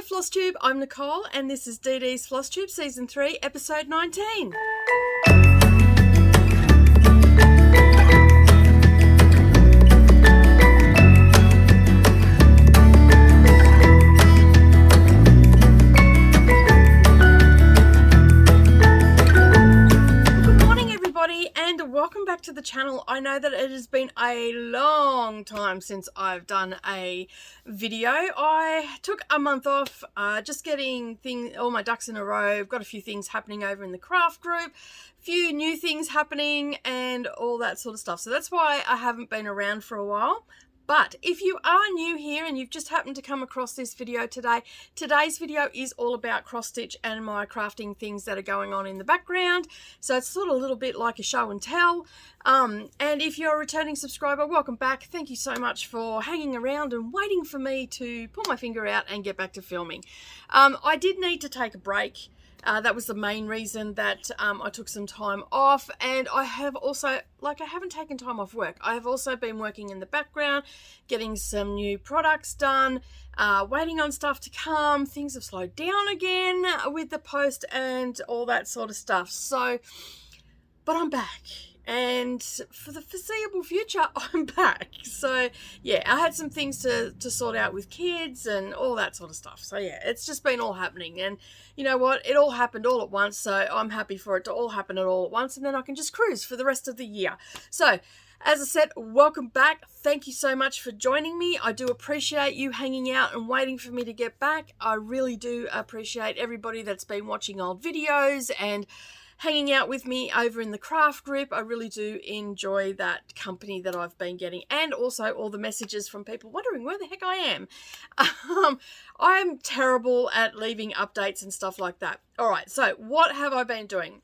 Hello FlossTube, I'm Nicole and this is DDs FlossTube Season 3 Episode 19. And welcome back to the channel. I know that it has been a long time since I've done a video. I took a month off, just getting all my ducks in a row. I've got a few things happening over in the craft group, a few new things happening and all that sort of stuff. So that's why I haven't been around for a while. But if you are new here and you've just happened to come across this video today, today's video is all about cross stitch and my crafting things that are going on in the background. So it's sort of a little bit like a show and tell. And if you're a returning subscriber, welcome back. Thank you so much for hanging around and waiting for me to pull my finger out and get back to filming. I did need to take a break. That was the main reason that I took some time off, and I have also, I haven't taken time off work. I have also been working in the background, getting some new products done, waiting on stuff to come. Things have slowed down again with the post and all that sort of stuff. So, but I'm back. And for the foreseeable future, I'm back. So, yeah, I had some things to sort out with kids and all that sort of stuff. So, yeah, it's just been all happening. And you know what? It all happened all at once. So, I'm happy for it to all happen all at once. And then I can just cruise for the rest of the year. So, as I said, welcome back. Thank you so much for joining me. I do appreciate you hanging out and waiting for me to get back. I really do appreciate everybody that's been watching old videos and hanging out with me over in the craft group. I really do enjoy that company that I've been getting, and also all the messages from people wondering where the heck I am. I'm terrible at leaving updates and stuff like that. All right, so what have I been doing?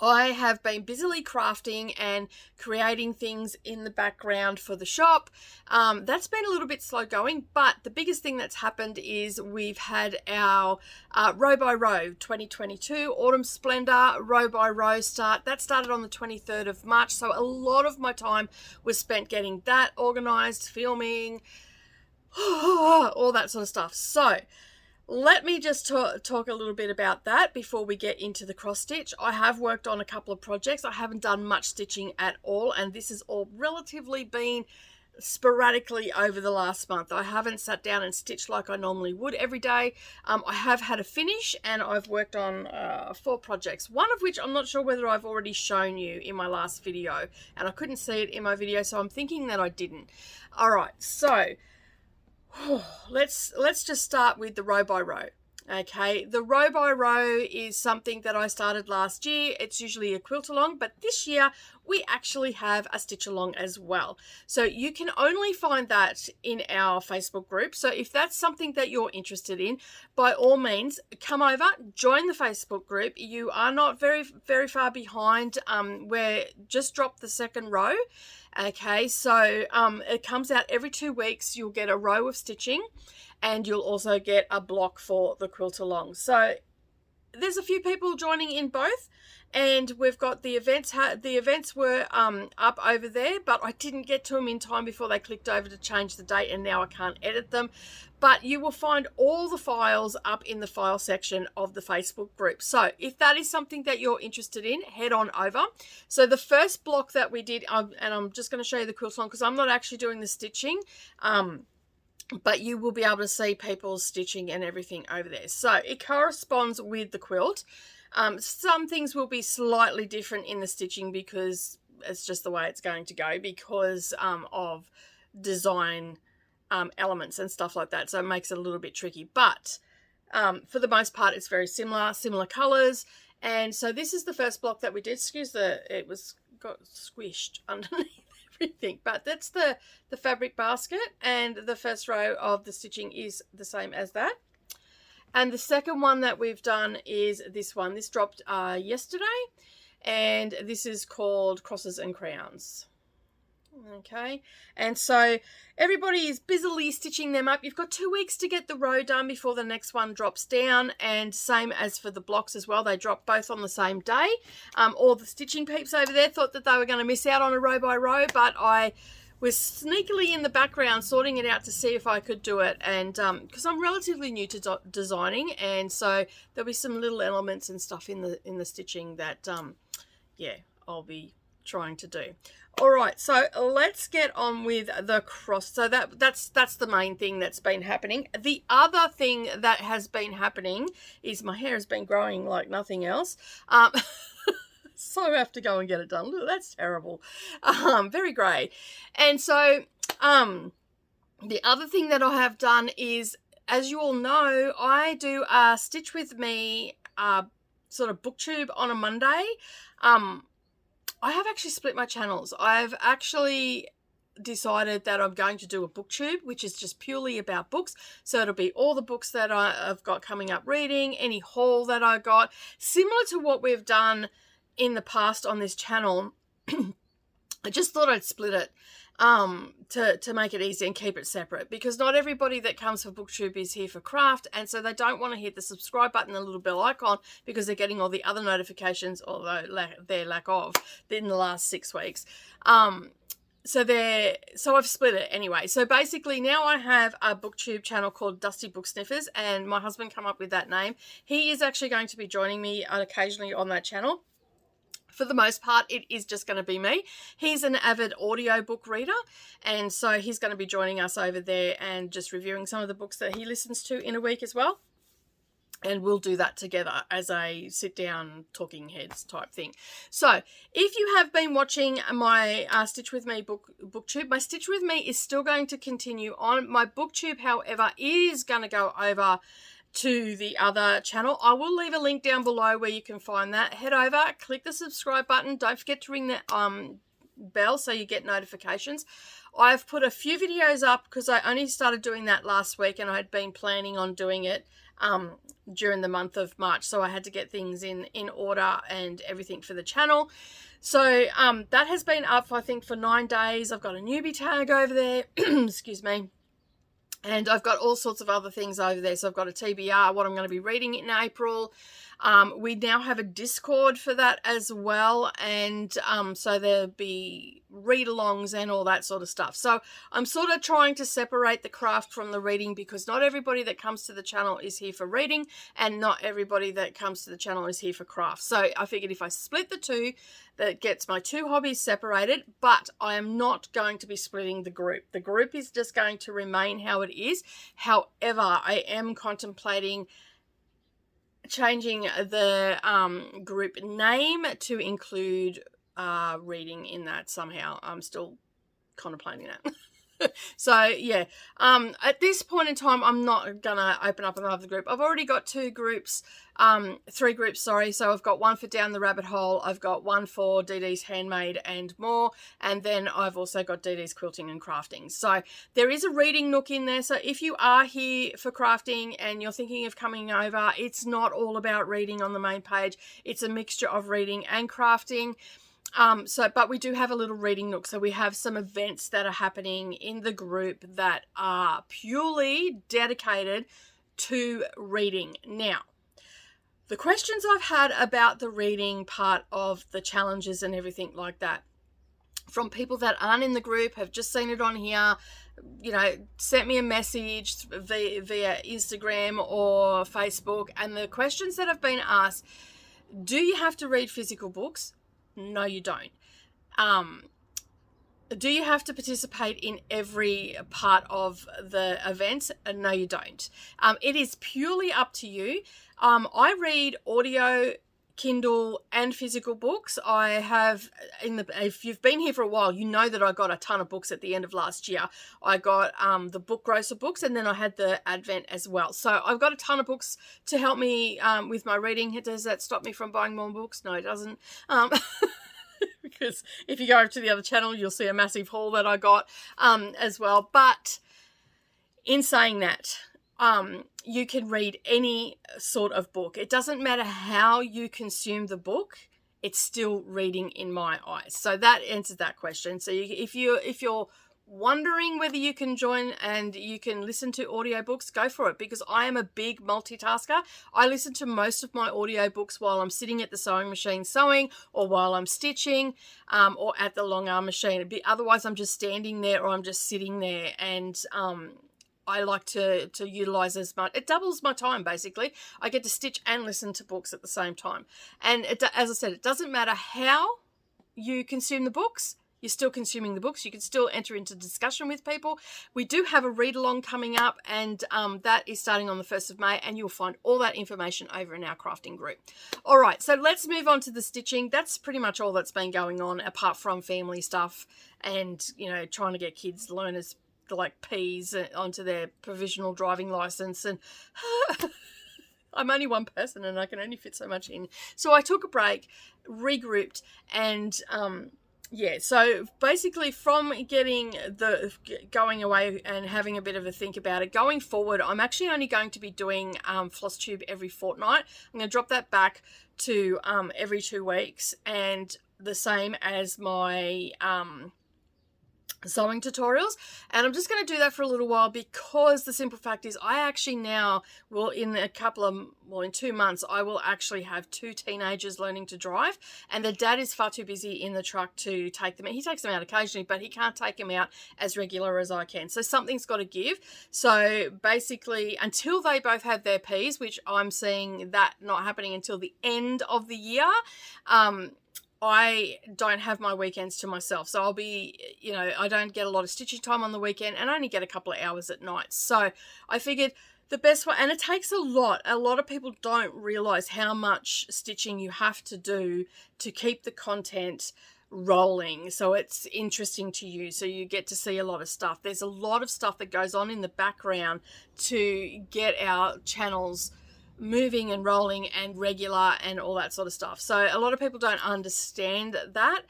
I have been busily crafting and creating things in the background for the shop. That's been a little bit slow going, but the biggest thing that's happened is we've had our Row by Row 2022 Autumn Splendor Row by Row start. That started on the 23rd of March, so a lot of my time was spent getting that organized, filming, all that sort of stuff. So let me just talk a little bit about that before we get into the cross stitch. I have worked on a couple of projects. I haven't done much stitching at all, and this has all relatively been sporadically over the last month. I haven't sat down and stitched like I normally would every day. I have had a finish, and I've worked on 4 projects, one of which I'm not sure whether I've already shown you in my last video, and I couldn't see it in my video, so I'm thinking that I didn't. All right, so let's just start with the row by row. Okay, the row by row is something that I started last year. It's usually a quilt along, but this year we actually have a stitch along as well. So you can only find that in our Facebook group. So if that's something that you're interested in, by all means, come over, join the Facebook group. You are not very far behind. We're just dropped the second row. Okay, so it comes out every 2 weeks. You'll get a row of stitching, and you'll also get a block for the quilt along. So there's a few people joining in both, and we've got the events. The events were up over there, but I didn't get to them in time before they clicked over to change the date, and now I can't edit them. But you will find all the files up in the file section of the Facebook group. So if that is something that you're interested in, head on over. So the first block that we did, and I'm just going to show you the quilt along because I'm not actually doing the stitching, but you will be able to see people's stitching and everything over there. So it corresponds with the quilt. Some things will be slightly different in the stitching because it's just the way it's going to go because of design elements and stuff like that. So it makes it a little bit tricky. But for the most part, it's very similar colors. And so this is the first block that we did. It got squished underneath everything, but that's the fabric basket, and the first row of the stitching is the same as that. And the second one that we've done is this one. This dropped yesterday, and this is called Crosses and Crowns. Okay, and so everybody is busily stitching them up. You've got 2 weeks to get the row done before the next one drops down, and same as for the blocks as well. They drop both on the same day. All the stitching peeps over there thought that they were going to miss out on a row by row, but I was sneakily in the background sorting it out to see if I could do it, and because I'm relatively new to designing, and so there'll be some little elements and stuff in the stitching that yeah, I'll be trying to do. All right, so let's get on with the cross. So that's the main thing that's been happening. The other thing that has been happening is my hair has been growing like nothing else. So I have to go and get it done. Look, that's terrible. Very grey. And so the other thing that I have done is, as you all know, I do a Stitch With Me sort of booktube on a Monday. I have actually split my channels. I've actually decided that I'm going to do a booktube, which is just purely about books. So it'll be all the books that I've got coming up reading, any haul that I got, similar to what we've done in the past on this channel. I just thought I'd split it to make it easy and keep it separate, because not everybody that comes for booktube is here for craft, and so they don't want to hit the subscribe button, the little bell icon, because they're getting all the other notifications, although their lack of in the last 6 weeks. So I've split it anyway. So basically now I have a booktube channel called Dusty Book Sniffers, and my husband came up with that name. He is actually going to be joining me occasionally on that channel. For the most part, it is just going to be me. He's an avid audiobook reader, and so he's going to be joining us over there and just reviewing some of the books that he listens to in a week as well. And we'll do that together as a sit-down talking heads type thing. So if you have been watching my Stitch With Me booktube, my Stitch With Me is still going to continue on. My booktube, however, is going to go over to the other channel. I will leave a link down below where you can find that. Head over, click the subscribe button. Don't forget to ring the bell so you get notifications. I've put a few videos up because I only started doing that last week, and I had been planning on doing it during the month of March, so I had to get things in order and everything for the channel. So that has been up, I think, for 9 days. I've got a newbie tag over there. Excuse me. And I've got all sorts of other things over there. So I've got a TBR, what I'm going to be reading in April. We now have a Discord for that as well. And so there'll be read-alongs and all that sort of stuff. So I'm sort of trying to separate the craft from the reading, because not everybody that comes to the channel is here for reading, and not everybody that comes to the channel is here for craft. So I figured if I split the two, that gets my two hobbies separated, but I am not going to be splitting the group. The group is just going to remain how it is. However, I am contemplating changing the group name to include reading in that somehow. I'm still contemplating that. So yeah, at this point in time, I'm not gonna open up another group. I've already got 3 groups, sorry. So I've got one for Down the Rabbit Hole, I've got one for DD's Handmade and More, and then I've also got DD's Quilting and Crafting. So there is a reading nook in there. So if you are here for crafting and you're thinking of coming over, it's not all about reading on the main page. It's a mixture of reading and crafting. But we do have a little reading nook. So we have some events that are happening in the group that are purely dedicated to reading. Now, the questions I've had about the reading part of the challenges and everything like that, from people that aren't in the group, have just seen it on here, you know, sent me a message via Instagram or Facebook, and the questions that have been asked: do you have to read physical books? No, you don't. Do you have to participate in every part of the event? No, you don't. It is purely up to you. I read audio, Kindle, and physical books. I have, if you've been here for a while, you know that I got a ton of books at the end of last year. I got the Book Grocer books, and then I had the Advent as well. So I've got a ton of books to help me with my reading. Does that stop me from buying more books? No, it doesn't. Because if you go over to the other channel, you'll see a massive haul that I got as well. But in saying that, you can read any sort of book. It doesn't matter how you consume the book, it's still reading in my eyes. So that answers that question. So if you're wondering whether you can join and you can listen to audiobooks, go for it, because I am a big multitasker. I listen to most of my audiobooks while I'm sitting at the sewing machine sewing, or while I'm stitching, or at the long arm machine. Otherwise I'm just standing there, or I'm just sitting there, and I like to utilize as much. It doubles my time, basically. I get to stitch and listen to books at the same time. And as I said, it doesn't matter how you consume the books, you're still consuming the books. You can still enter into discussion with people. We do have a read-along coming up, and that is starting on the 1st of May, and you'll find all that information over in our crafting group. All right, so let's move on to the stitching. That's pretty much all that's been going on, apart from family stuff and, you know, trying to get kids learners like peas onto their provisional driving license. And I'm only one person and I can only fit so much in. So I took a break, regrouped, and yeah, so basically from going away and having a bit of a think about it, going forward, I'm actually only going to be doing FlossTube every fortnight. I'm going to drop that back to every 2 weeks, and the same as my sewing tutorials. And I'm just going to do that for a little while, because the simple fact is I actually now will, in 2 months, I will actually have 2 teenagers learning to drive, and the dad is far too busy in the truck to take them. He takes them out occasionally, but he can't take them out as regular as I can. So something's got to give. So basically, until they both have their Ps, which I'm seeing that not happening until the end of the year, I don't have my weekends to myself. So I'll be, you know, I don't get a lot of stitching time on the weekend, and I only get a couple of hours at night. So I figured the best way, and it takes a lot of people don't realize how much stitching you have to do to keep the content rolling, so it's interesting to you, so you get to see a lot of stuff. There's a lot of stuff that goes on in the background to get our channels moving and rolling and regular and all that sort of stuff. So a lot of people don't understand that.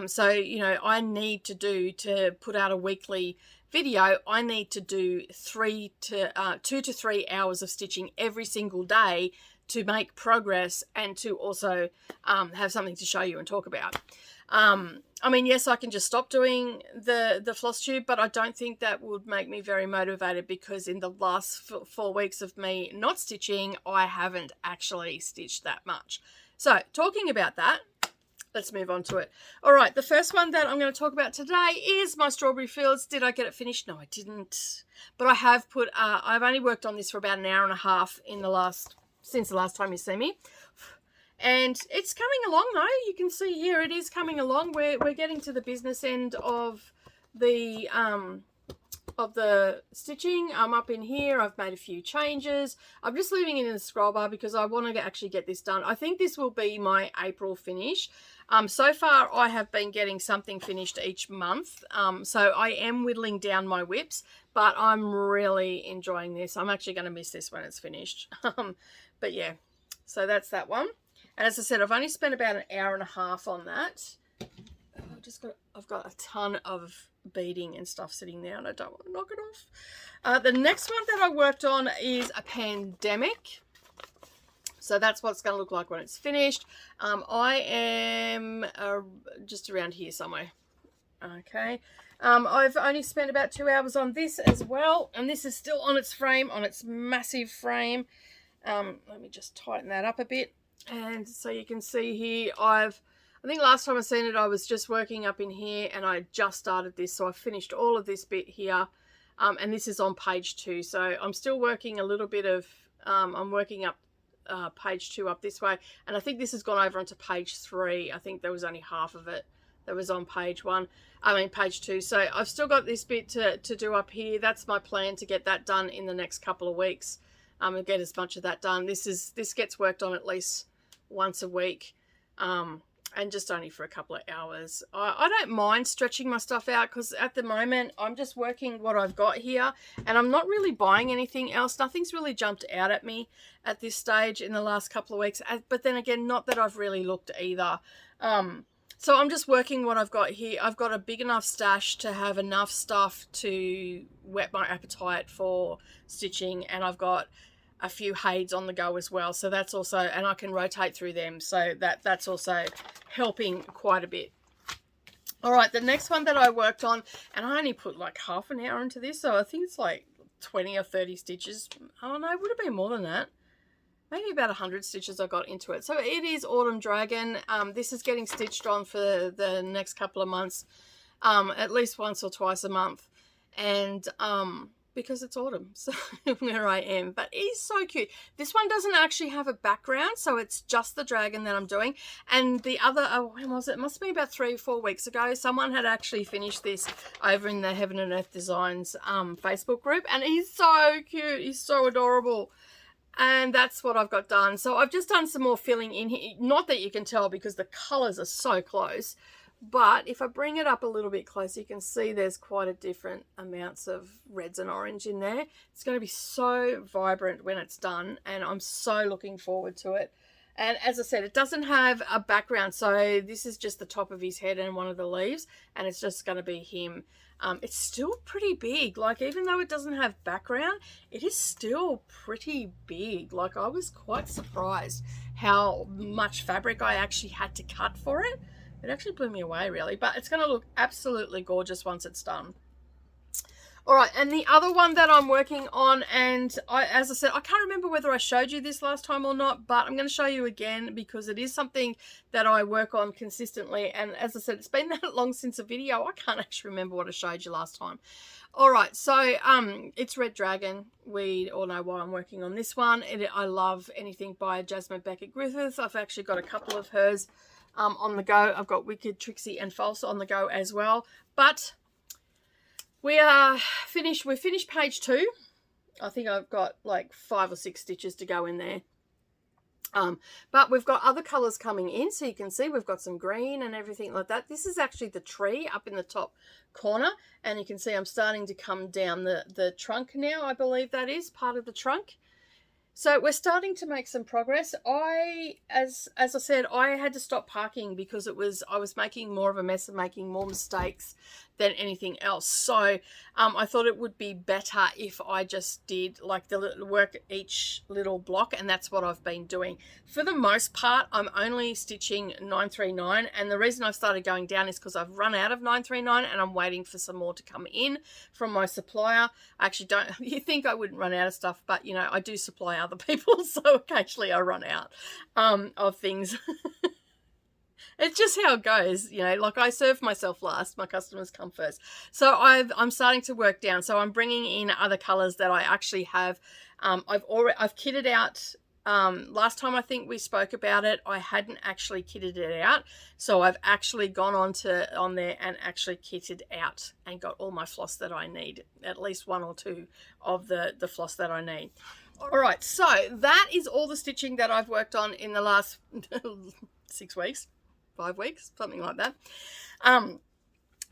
So, you know, I need to put out a weekly video, I need to do 2 to 3 hours of stitching every single day to make progress, and to also have something to show you and talk about. I mean, yes, I can just stop doing the FlossTube, but I don't think that would make me very motivated, because in the last 4 weeks of me not stitching, I haven't actually stitched that much. So talking about that, let's move on to it. All right, the first one that I'm going to talk about today is my strawberry fields. Did I get it finished? No, I didn't. But I have put, I've only worked on this for about an hour and a half since the last time you see me. And it's coming along though. You can see here it is coming along. We're getting to the business end of the stitching. I'm up in here. I've made a few changes. I'm just leaving it in the scroll bar because I want to actually get this done. I think this will be my April finish. So far I have been getting something finished each month. So I am whittling down my whips, but I'm really enjoying this. I'm actually going to miss this when it's finished. But yeah, so that's that one. And as I said, I've only spent about an hour and a half on that. I've got a ton of beading and stuff sitting there, and I don't want to knock it off. The next one that I worked on is a pandemic. So that's what it's going to look like when it's finished. I am just around here somewhere. Okay. I've only spent about 2 hours on this as well, and this is still on its frame, on its massive frame. Let me just tighten that up a bit. And so you can see here, I think last time I seen it, I was just working up in here, and I just started this. So I finished all of this bit here, and this is on page 2. So I'm still working a little bit of, I'm working up page 2 up this way, and I think this has gone over onto page 3. I think there was only half of it that was on page 2. So I've still got this bit to do up here. That's my plan, to get that done in the next couple of weeks. And get as much of that done. This gets worked on at least once a week, and just only for a couple of hours. I don't mind stretching my stuff out, because at the moment I'm just working what I've got here, and I'm not really buying anything else. Nothing's really jumped out at me at this stage in the last couple of weeks, but then again, not that I've really looked either. So I'm just working what I've got here. I've got a big enough stash to have enough stuff to whet my appetite for stitching, and I've got a few HAEDs on the go as well, so that's also, and I can rotate through them, so that's also helping quite a bit. All right, the next one that I worked on, and I only put like half an hour into this, so I think it's like 20 or 30 stitches. I don't know, it would have been more than that. Maybe about 100 stitches I got into it. So it is Autumn Dragon. This is getting stitched on for the next couple of months, at least once or twice a month. And because it's autumn, so where I am. But he's so cute. This one doesn't actually have a background, so it's just the dragon that I'm doing. And the other, when was it? It must be about 3 or 4 weeks ago. Someone had actually finished this over in the Heaven and Earth Designs Facebook group, and he's so cute. He's so adorable. And that's what I've got done. So I've just done some more filling in here. Not that you can tell because the colours are so close. But if I bring it up a little bit closer, you can see there's quite a different amounts of reds and orange in there. It's going to be so vibrant when it's done, and I'm so looking forward to it. And as I said, it doesn't have a background, so this is just the top of his head and one of the leaves, and it's just going to be him. It's still pretty big. Like, even though it doesn't have background, it is still pretty big. Like, I was quite surprised how much fabric I actually had to cut for it. It actually blew me away, really, but it's going to look absolutely gorgeous once it's done. All right, and the other one that I'm working on, and as I said, I can't remember whether I showed you this last time or not, but I'm going to show you again because it is something that I work on consistently. And as I said, it's been that long since a video, I can't actually remember what I showed you last time. All right, so it's Red Dragon. We all know why I'm working on this one. I love anything by Jasmine, Becket, Griffith. I've actually got a couple of hers on the go. I've got Wicked, Tricksy and False on the go as well. But we are finished. We've finished page 2. I think I've got like 5 or 6 stitches to go in there. But we've got other colours coming in, so you can see we've got some green and everything like that. This is actually the tree up in the top corner, and you can see I'm starting to come down the trunk now. I believe that is part of the trunk. So we're starting to make some progress. As I said, I had to stop parking because I was making more of a mess and making more mistakes than anything else. So I thought it would be better if I just did like the work each little block, and that's what I've been doing. For the most part, I'm only stitching 939, and the reason I've started going down is because I've run out of 939 and I'm waiting for some more to come in from my supplier. I actually don't, you think I wouldn't run out of stuff, but you know, I do supply other people, so occasionally I run out of things. It's just how it goes, you know, like I serve myself last, my customers come first. So I'm starting to work down. So I'm bringing in other colors that I actually have. I've kitted out. Last time I think we spoke about it, I hadn't actually kitted it out. So I've actually gone on there and actually kitted out and got all my floss that I need, at least 1 or 2 of the floss that I need. All right, so that is all the stitching that I've worked on in the last 6 weeks. 5 weeks, something like that.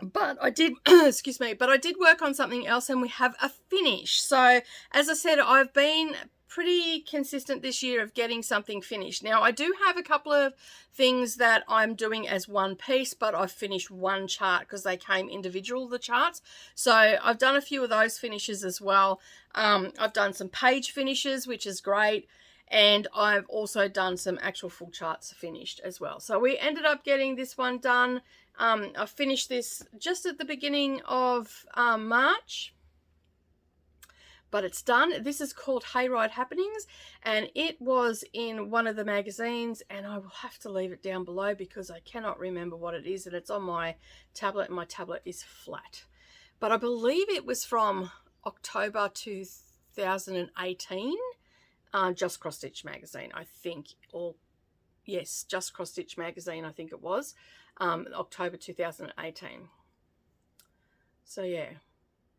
But I did, excuse me, but I did work on something else, and we have a finish. So as I said, I've been pretty consistent this year of getting something finished. Now I do have a couple of things that I'm doing as one piece, but I've finished one chart because they came individual, the charts. So I've done a few of those finishes as well. I've done some page finishes, which is great. And I've also done some actual full charts finished as well. So we ended up getting this one done. I finished this just at the beginning of March. But it's done. This is called HAED Happenings. And it was in one of the magazines. And I will have to leave it down below because I cannot remember what it is. And it's on my tablet. And my tablet is flat. But I believe it was from October 2018. Just Cross Stitch magazine, I think, or yes, Just Cross Stitch magazine, I think it was, October 2018. So yeah,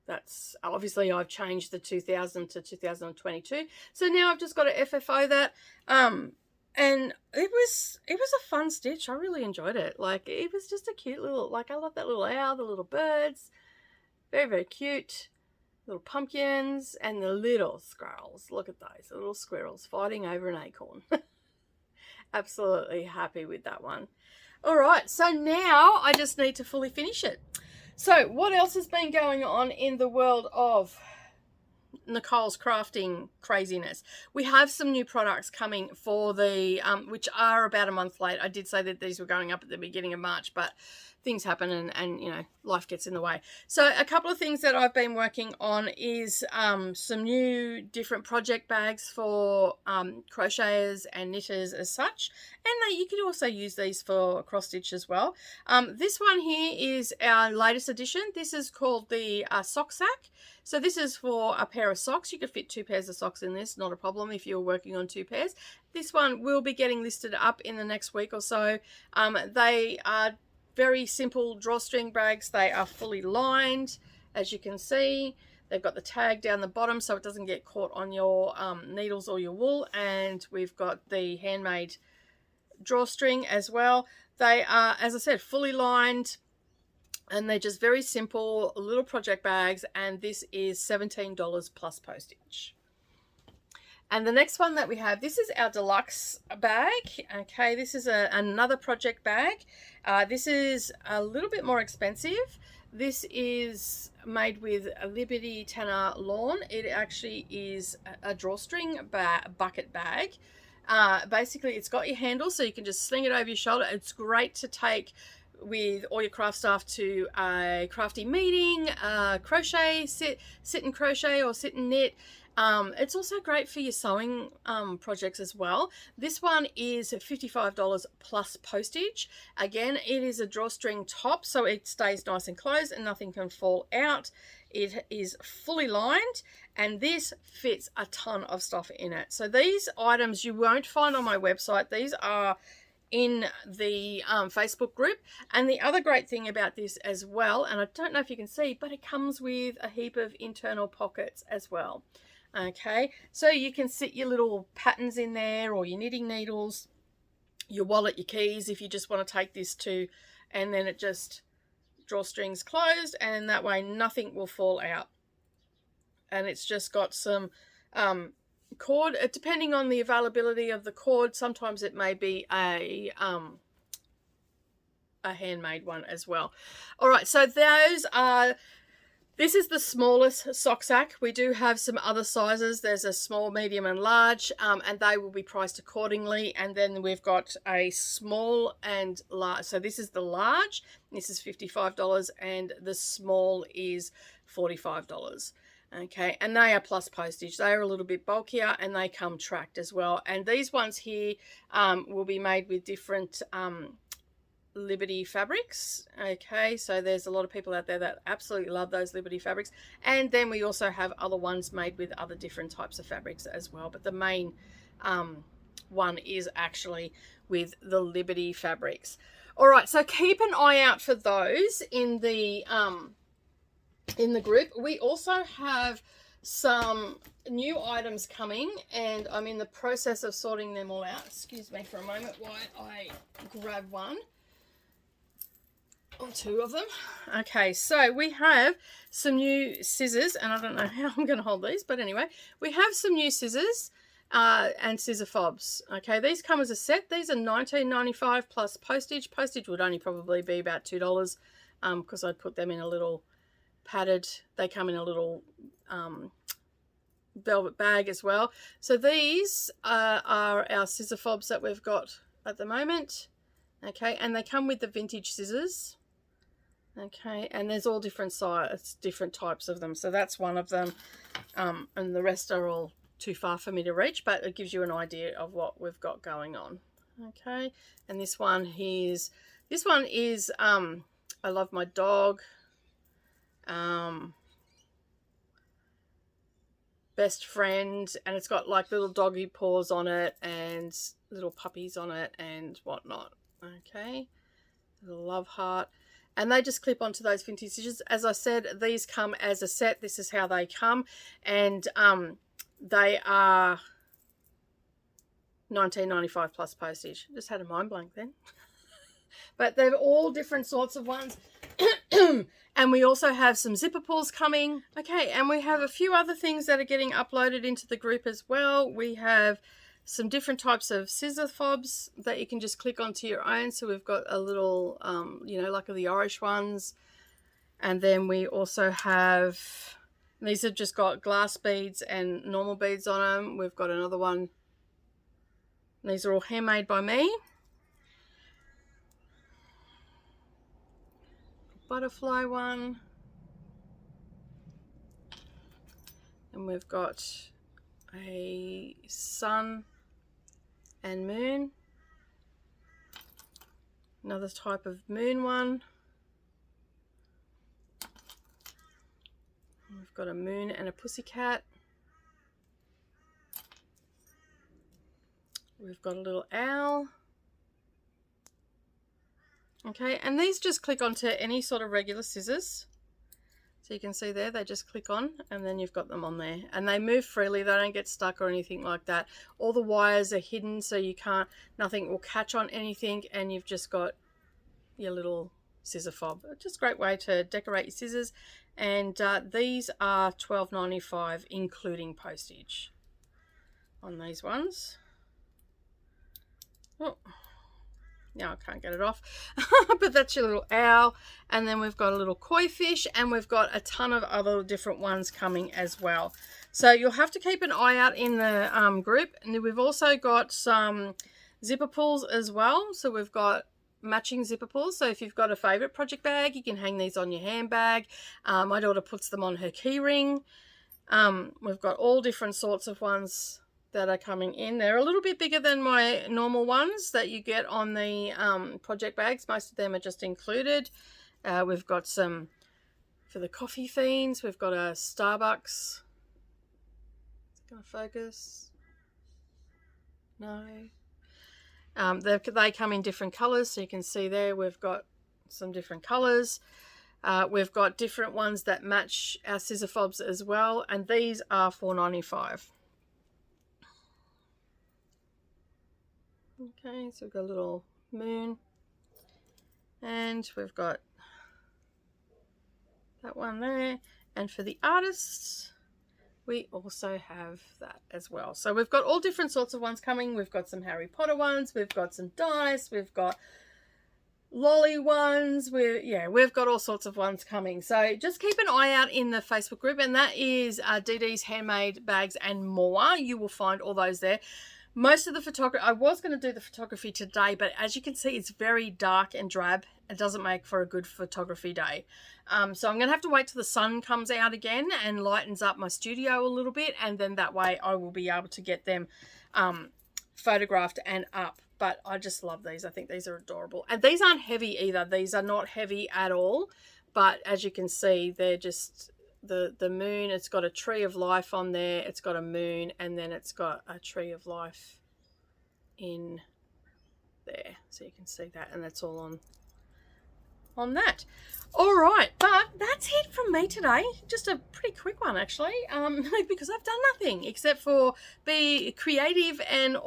that's obviously I've changed the 2000 to 2022. So now I've just got to FFO that, and it was a fun stitch. I really enjoyed it. Like, it was just a cute little, like, I love that little owl, the little birds, very, very cute. Little pumpkins and the little squirrels. Look at those, the little squirrels fighting over an acorn. Absolutely happy with that one. All right, so now I just need to fully finish it. So what else has been going on in the world of Nicole's crafting craziness. We have some new products coming for the, which are about a month late. I did say that these were going up at the beginning of March, but things happen and you know, life gets in the way. So a couple of things that I've been working on is some new different project bags for crocheters and knitters as such, and you can also use these for cross stitch as well. This one here is our latest edition. This is called the sock sack. So this is for a pair of socks. You could fit 2 pairs of socks in this, not a problem if you're working on 2 pairs. This one will be getting listed up in the next week or so. They are very simple drawstring bags. They are fully lined, as you can see. They've got the tag down the bottom so it doesn't get caught on your needles or your wool, and we've got the handmade drawstring as well. They are, as I said, fully lined, and they're just very simple little project bags, and this is $17 plus postage. And the next one that we have, this is our deluxe bag. Okay, this is another project bag. This is a little bit more expensive. This is made with a Liberty Tanner lawn. It actually is a drawstring bucket bag. Basically, it's got your handle, so you can just sling it over your shoulder. It's great to take with all your craft staff to a crafty meeting, crochet, sit and crochet or sit and knit. It's also great for your sewing projects as well. This one is $55 plus postage. Again, it is a drawstring top, so it stays nice and closed and nothing can fall out. It is fully lined, and this fits a ton of stuff in it. So these items you won't find on my website. These are in the Facebook group. And the other great thing about this as well, and I don't know if you can see, but it comes with a heap of internal pockets as well. Okay, so you can sit your little patterns in there, or your knitting needles, your wallet, your keys, if you just want to take this to, and then it just drawstrings closed, and that way nothing will fall out. And it's just got some cord, depending on the availability of the cord. Sometimes it may be a handmade one as well. All right, so those are. This is the smallest sock sack. We do have some other sizes. There's a small, medium, and large, and they will be priced accordingly. And then we've got a small and large. So this is the large. This is $55, and the small is $45. Okay, and they are plus postage. They are a little bit bulkier, and they come tracked as well. And these ones here will be made with different Liberty fabrics. Okay, so there's a lot of people out there that absolutely love those Liberty fabrics, and then we also have other ones made with other different types of fabrics as well, but the main one is actually with the Liberty fabrics. All right, so keep an eye out for those in the group. We also have some new items coming, and I'm in the process of sorting them all out. Excuse me for a moment while I grab one or 2 of them. Okay, so we have some new scissors, and I don't know how I'm going to hold these, but anyway, we have some new scissors and scissor fobs. Okay, these come as a set. These are $19.95 plus postage. Postage would only probably be about $2 because I'd put them in a little padded, they come in a little velvet bag as well. So these are our scissor fobs that we've got at the moment. Okay, and they come with the vintage scissors. Okay, and there's all different sizes, different types of them. So that's one of them, and the rest are all too far for me to reach, but it gives you an idea of what we've got going on. Okay, and this one is I love my dog. Best friend, and it's got like little doggy paws on it and little puppies on it and whatnot. Okay, little love heart. And they just clip onto those vintage stitches. As I said, these come as a set. This is how they come. And they are $19.95 plus postage. Just had a mind blank then. But they're all different sorts of ones. And we also have some zipper pulls coming. Okay, and we have a few other things that are getting uploaded into the group as well. We have some different types of scissor fobs that you can just click onto your own. So we've got a little, you know, like the Irish ones. And then we also have These have just got glass beads and normal beads on them. We've got another one. These are all handmade by me. Butterfly one. And we've got a sun and moon. Another type of moon one. We've got a moon and a pussycat. We've got a little owl. Okay, and these just click onto any sort of regular scissors. So you can see there, they just click on and then you've got them on there. And they move freely, they don't get stuck or anything like that. All the wires are hidden so you can't, nothing will catch on anything, and you've just got your little scissor fob. Just a great way to decorate your scissors. And these are $12.95 including postage on these ones. Oh. Now I can't get it off, but that's your little owl. And then we've got a little koi fish, and we've got a ton of other different ones coming as well. So you'll have to keep an eye out in the group. And we've also got some zipper pulls as well. So we've got matching zipper pulls. So if you've got a favorite project bag, you can hang these on your handbag. My daughter puts them on her key ring. We've got all different sorts of ones that are coming in. They're a little bit bigger than my normal ones that you get on the project bags. Most of them are just included. We've got some for the coffee fiends. We've got a Starbucks. Is it going to focus? No. They come in different colors, so you can see there we've got some different colors. We've got different ones that match our scissor fobs as well, and these are $4.95. Okay, so we've got a little moon, and we've got that one there. And for the artists, we also have that as well. So we've got all different sorts of ones coming. We've got some Harry Potter ones, we've got some dice, we've got lolly ones, we've got all sorts of ones coming. So just keep an eye out in the Facebook group, and that is DD's Handmade Bags and More. You will find all those there. Most of the photography, I was going to do the photography today, but as you can see, it's very dark and drab. It doesn't make for a good photography day. So I'm going to have to wait till the sun comes out again and lightens up my studio a little bit, and then that way I will be able to get them photographed and up. But I just love these. I think these are adorable. And these aren't heavy either. These are not heavy at all. But as you can see, they're just the moon. It's got a tree of life on there. It's got a moon, and then it's got a tree of life in there. So you can see that, and that's all on that. All right, but that's it from me today. Just a pretty quick one, actually, because I've done nothing except for be creative and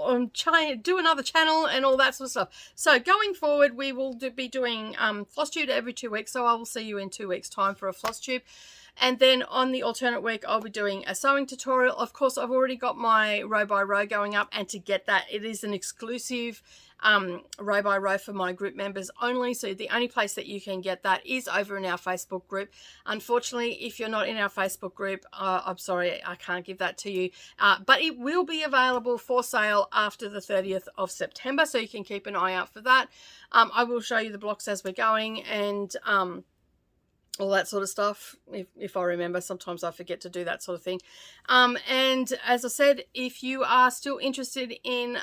do another channel and all that sort of stuff. So going forward, we will be doing FlossTube every 2 weeks. So I will see you in 2 weeks' time for a FlossTube. And then on the alternate week, I'll be doing a sewing tutorial. Of course, I've already got my row by row going up, and to get that, it is an exclusive row by row for my group members only. So the only place that you can get that is over in our Facebook group. Unfortunately, if you're not in our Facebook group, I'm sorry, I can't give that to you. But it will be available for sale after the 30th of September. So you can keep an eye out for that. I will show you the blocks as we're going, and all that sort of stuff, if I remember. Sometimes I forget to do that sort of thing. And as I said, if you are still interested in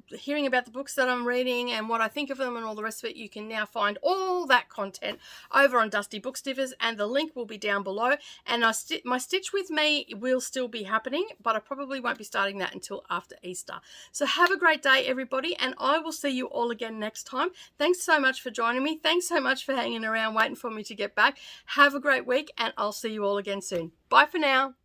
hearing about the books that I'm reading and what I think of them and all the rest of it, you can now find all that content over on Dusty Book Stiffers, and the link will be down below. And my Stitch With Me will still be happening, but I probably won't be starting that until after Easter. So have a great day, everybody, and I will see you all again next time. Thanks so much for joining me. Thanks so much for hanging around waiting for me to get back. Have a great week, and I'll see you all again soon. Bye for now.